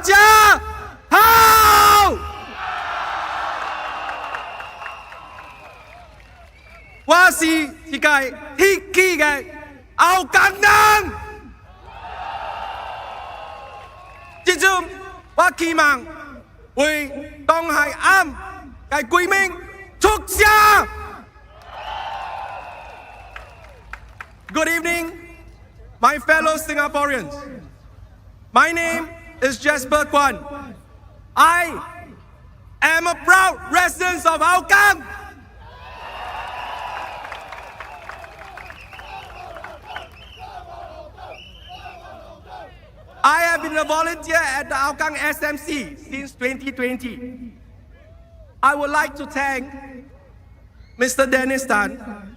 家好！我是一个铁起的后港人。即阵，我希望为东海岸嘅居民出聲。Good evening, my fellow Singaporeans. My name is Jasper Kuan. I am a proud resident of Hougang. I have been a volunteer at the Hougang SMC since 2020. I would like to thank Mr. Dennis Tan,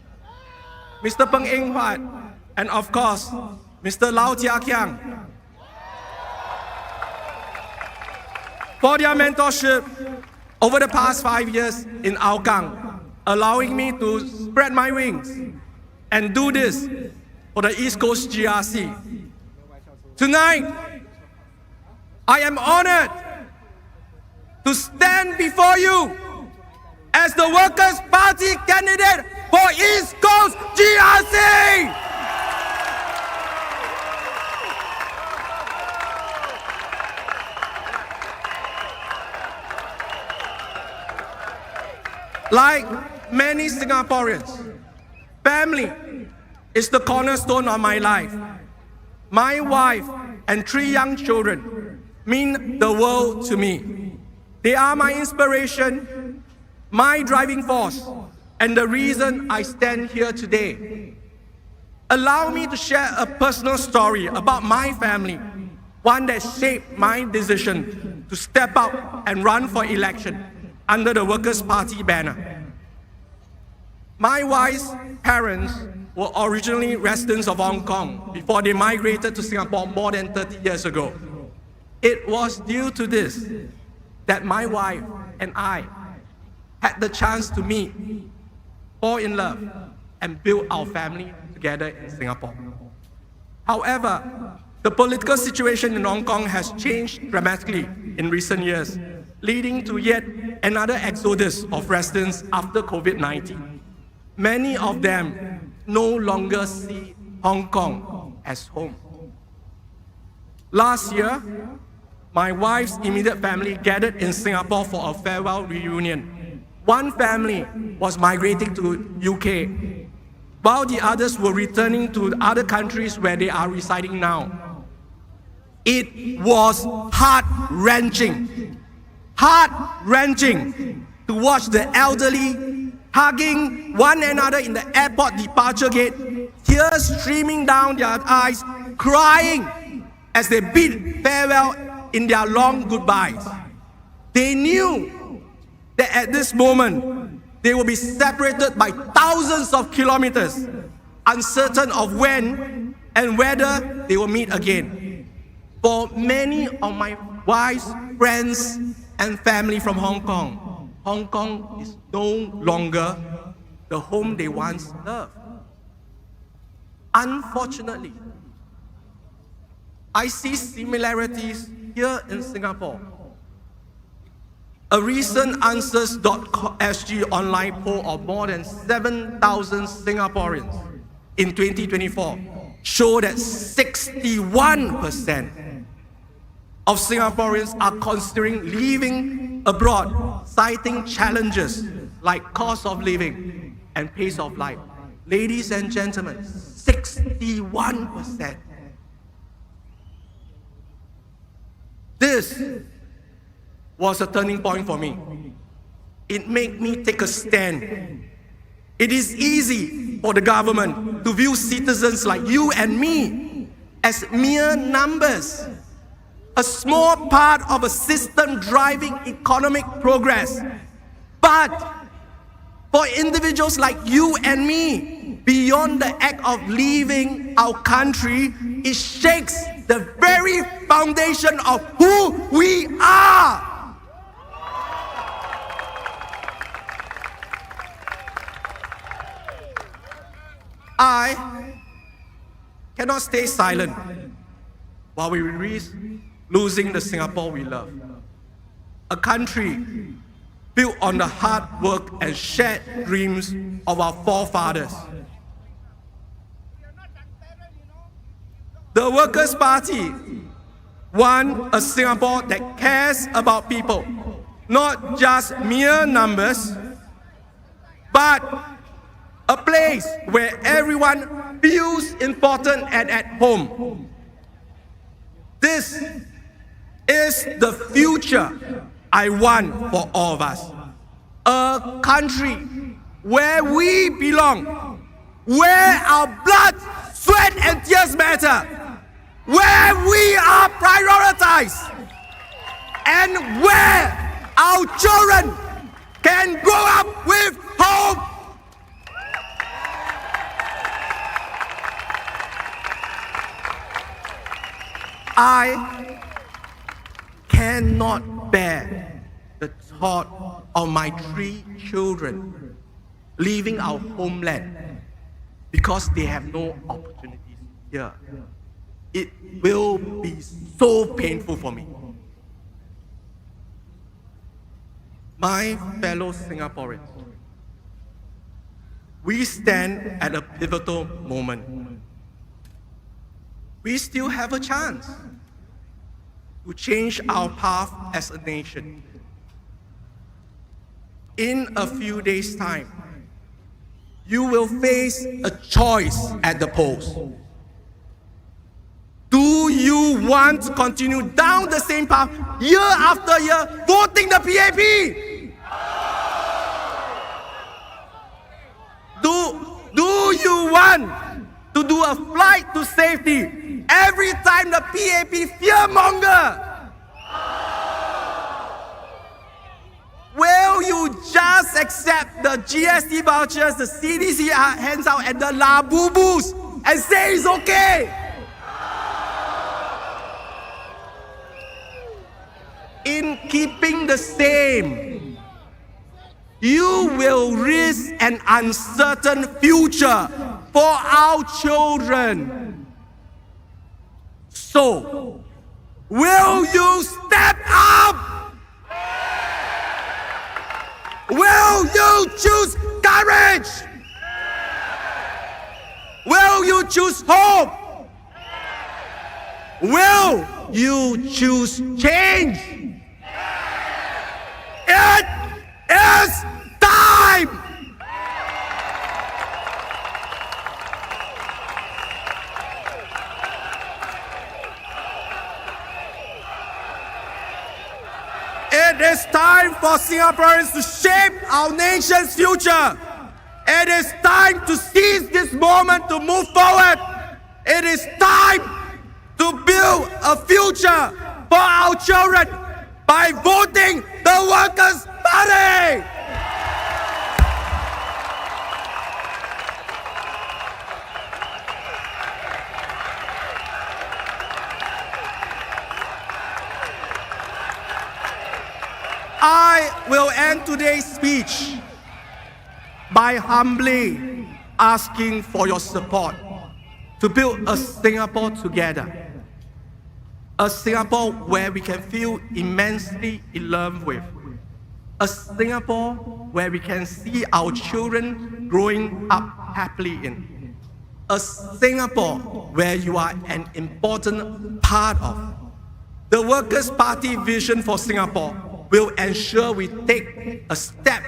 Mr. Peng Eng Huat, and of course, Mr. Lau Tia Kiang for their mentorship over the past 5 years in Hougang, allowing me to spread my wings and do this for the East Coast GRC. Tonight, I am honored to stand before you as the Workers' Party candidate for East Coast GRC. Like many Singaporeans, family is the cornerstone of my life. My wife and 3 young children mean the world to me. They are my inspiration, my driving force, and the reason I stand here today. Allow me to share a personal story about my family, one that shaped my decision to step up and run for election under the Workers' Party banner. My wife's parents were originally residents of Hong Kong before they migrated to Singapore more than 30 years ago. It was due to this that my wife and I had the chance to meet, fall in love, and build our family together in Singapore. However, the political situation in Hong Kong has changed dramatically in recent years, leading to yet another exodus of residents after COVID-19. Many of them no longer see Hong Kong as home. Last year, my wife's immediate family gathered in Singapore for a farewell reunion. One family was migrating to UK, while the others were returning to other countries where they are residing now. It was heart-wrenching to watch the elderly hugging one another in the airport departure gate, tears streaming down their eyes, crying as they bid farewell in their long goodbyes. They knew that at this moment, they will be separated by thousands of kilometers, uncertain of when and whether they will meet again. For many of my wife's friends and family from Hong Kong, Hong Kong is no longer the home they once loved. Unfortunately, I see similarities here in Singapore. A recent Answers.sg online poll of more than 7,000 Singaporeans in 2024 showed that 61% of Singaporeans are considering leaving abroad, citing challenges like cost of living and pace of life. Ladies and gentlemen, 61%. This was a turning point for me. It made me take a stand. It is easy for the government to view citizens like you and me as mere numbers, a small part of a system driving economic progress. But for individuals like you and me, beyond the act of leaving our country, it shakes the very foundation of who we are. I cannot stay silent while we risk losing the Singapore we love. A country built on the hard work and shared dreams of our forefathers. The Workers' Party want a Singapore that cares about people, not just mere numbers, but a place where everyone feels important and at home. This is the future I want for all of us. A country where we belong, where our blood, sweat and tears matter, where we are prioritized, and where our children can grow up with hope. I cannot bear the thought of my 3 children leaving our homeland because they have no opportunities here. It will be so painful for me. My fellow Singaporeans, we stand at a pivotal moment. We still have a chance to change our path as a nation. In a few days' time, you will face a choice at the polls. Do you want to continue down the same path year after year, voting the PAP? Do you want to do a flight to safety every time the PAP fearmonger? Will you just accept the GST vouchers the CDC hands out and the labubus and say it's okay? In keeping the same, you will risk an uncertain future for our children. So, will you step up? Will you choose courage? Will you choose hope? Will you choose change? It is time! It is time for Singaporeans to shape our nation's future. It is time to seize this moment to move forward. It is time to build a future for our children by voting the Workers' Party. I will end today's speech by humbly asking for your support to build a Singapore together. A Singapore where we can feel immensely in love with. A Singapore where we can see our children growing up happily in. A Singapore where you are an important part of. The Workers' Party vision for Singapore will ensure we take a step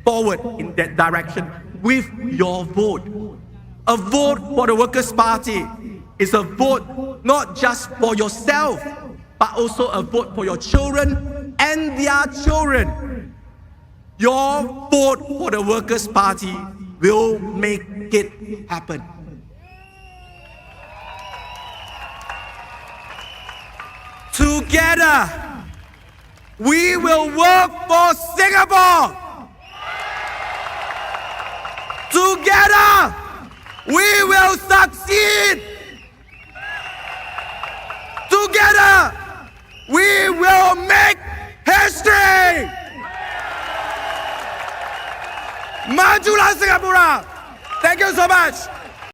forward in that direction with your vote. A vote for the Workers' Party is a vote not just for yourself, but also a vote for your children and their children. Your vote for the Workers' Party will make it happen. Together, we will work for Singapore. Together, we will succeed. Together, we will make history. Majulah Singapura. Thank you so much.